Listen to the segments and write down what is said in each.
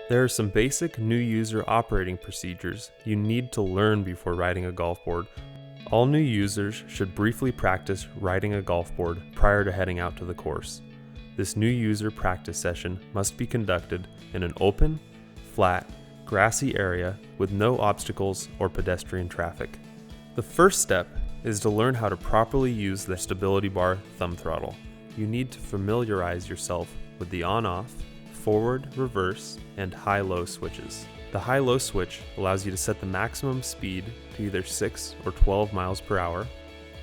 There are some basic new user operating procedures you need to learn before riding a golf board. All new users should briefly practice riding a golf board prior to heading out to the course. This new user practice session must be conducted in an open, flat, grassy area with no obstacles or pedestrian traffic. The first step is to learn how to properly use the stability bar thumb throttle. You need to familiarize yourself with the on-off, forward, reverse, and high-low switches. The high-low switch allows you to set the maximum speed to either 6 or 12 miles per hour.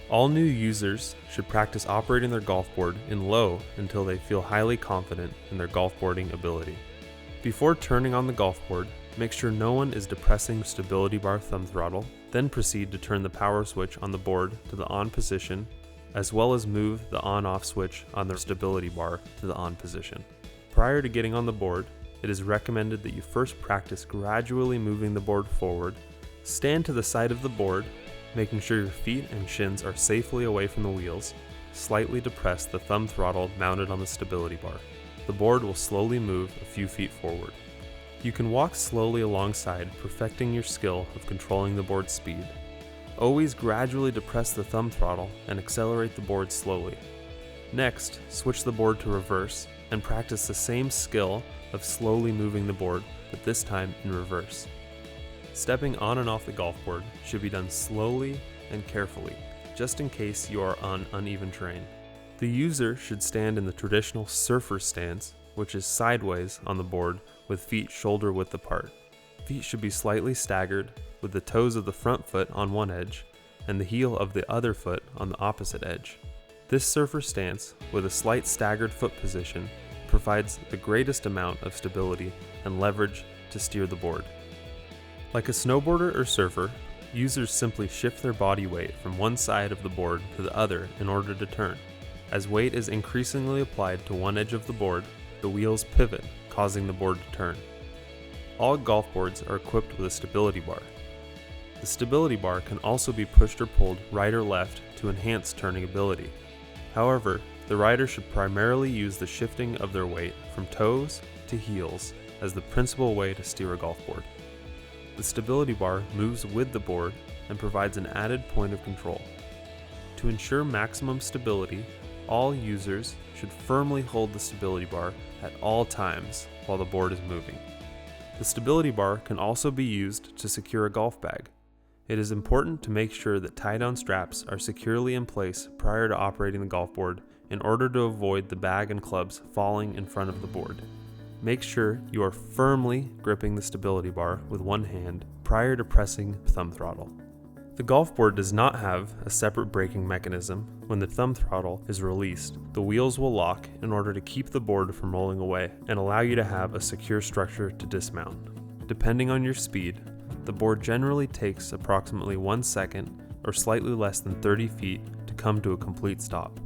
All new users should practice operating their golf board in low until they feel highly confident in their golf boarding ability. Before turning on the golf board, make sure no one is depressing stability bar thumb throttle, then proceed to turn the power switch on the board to the on position, as well as move the on-off switch on the stability bar to the on position. Prior to getting on the board, it is recommended that you first practice gradually moving the board forward. Stand to the side of the board, making sure your feet and shins are safely away from the wheels. Slightly depress the thumb throttle mounted on the stability bar. The board will slowly move a few feet forward. You can walk slowly alongside, perfecting your skill of controlling the board's speed. Always gradually depress the thumb throttle and accelerate the board slowly. Next, switch the board to reverse and practice the same skill of slowly moving the board, but this time in reverse. Stepping on and off the golf board should be done slowly and carefully, just in case you are on uneven terrain. The user should stand in the traditional surfer stance, which is sideways on the board with feet shoulder width apart. Feet should be slightly staggered, with the toes of the front foot on one edge and the heel of the other foot on the opposite edge. This surfer stance, with a slight staggered foot position, provides the greatest amount of stability and leverage to steer the board. Like a snowboarder or surfer, users simply shift their body weight from one side of the board to the other in order to turn. As weight is increasingly applied to one edge of the board, the wheels pivot, causing the board to turn. All golf boards are equipped with a stability bar. The stability bar can also be pushed or pulled right or left to enhance turning ability. However, the rider should primarily use the shifting of their weight from toes to heels as the principal way to steer a golf board. The stability bar moves with the board and provides an added point of control. To ensure maximum stability, all users should firmly hold the stability bar at all times while the board is moving. The stability bar can also be used to secure a golf bag. It is important to make sure that tie-down straps are securely in place prior to operating the golf board in order to avoid the bag and clubs falling in front of the board. Make sure you are firmly gripping the stability bar with one hand prior to pressing thumb throttle. The golf board does not have a separate braking mechanism. When the thumb throttle is released, the wheels will lock in order to keep the board from rolling away and allow you to have a secure structure to dismount. Depending on your speed, the board generally takes approximately 1 second or slightly less than 30 feet to come to a complete stop.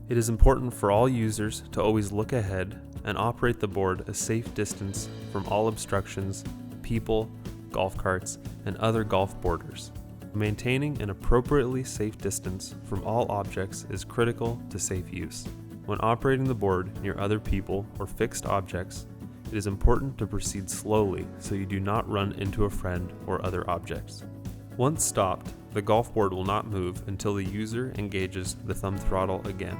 It is important for all users to always look ahead and operate the board a safe distance from all obstructions, people, golf carts, and other golf boarders. Maintaining an appropriately safe distance from all objects is critical to safe use. When operating the board near other people or fixed objects, it is important to proceed slowly so you do not run into a friend or other objects. Once stopped, the golf board will not move until the user engages the thumb throttle again.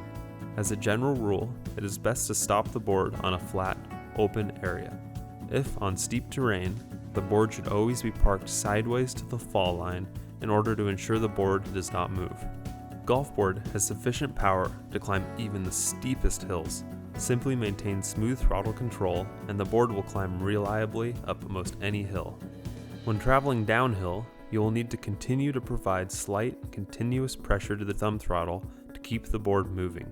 As a general rule, it is best to stop the board on a flat, open area. If on steep terrain, the board should always be parked sideways to the fall line in order to ensure the board does not move. Golf board has sufficient power to climb even the steepest hills. Simply maintain smooth throttle control and the board will climb reliably up most any hill. When traveling downhill, you will need to continue to provide slight, continuous pressure to the thumb throttle to keep the board moving.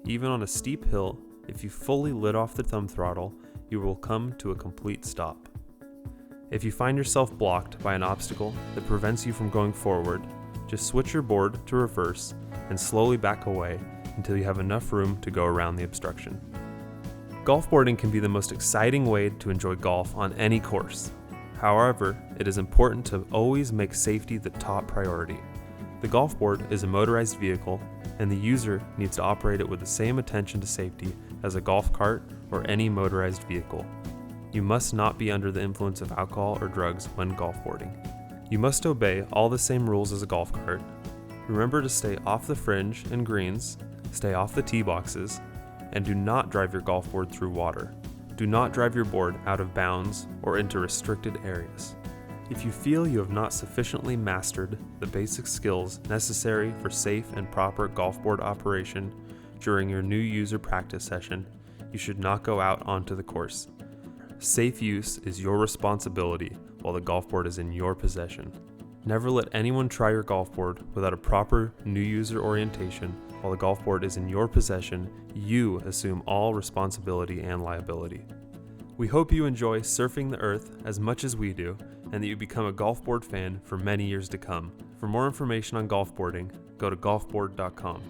Even on a steep hill, if you fully let off the thumb throttle, you will come to a complete stop. If you find yourself blocked by an obstacle that prevents you from going forward, just switch your board to reverse and slowly back away until you have enough room to go around the obstruction. Golf boarding can be the most exciting way to enjoy golf on any course. However, it is important to always make safety the top priority. The golf board is a motorized vehicle, and the user needs to operate it with the same attention to safety as a golf cart or any motorized vehicle. You must not be under the influence of alcohol or drugs when golfboarding. You must obey all the same rules as a golf cart. Remember to stay off the fringe and greens, stay off the tee boxes, and do not drive your golf board through water. Do not drive your board out of bounds or into restricted areas. If you feel you have not sufficiently mastered the basic skills necessary for safe and proper golf board operation during your new user practice session, you should not go out onto the course. Safe use is your responsibility while the golf board is in your possession. Never let anyone try your golf board without a proper new user orientation. While the golf board is in your possession, you assume all responsibility and liability. We hope you enjoy surfing the earth as much as we do, and that you become a golf board fan for many years to come. For more information on golf boarding, go to golfboard.com.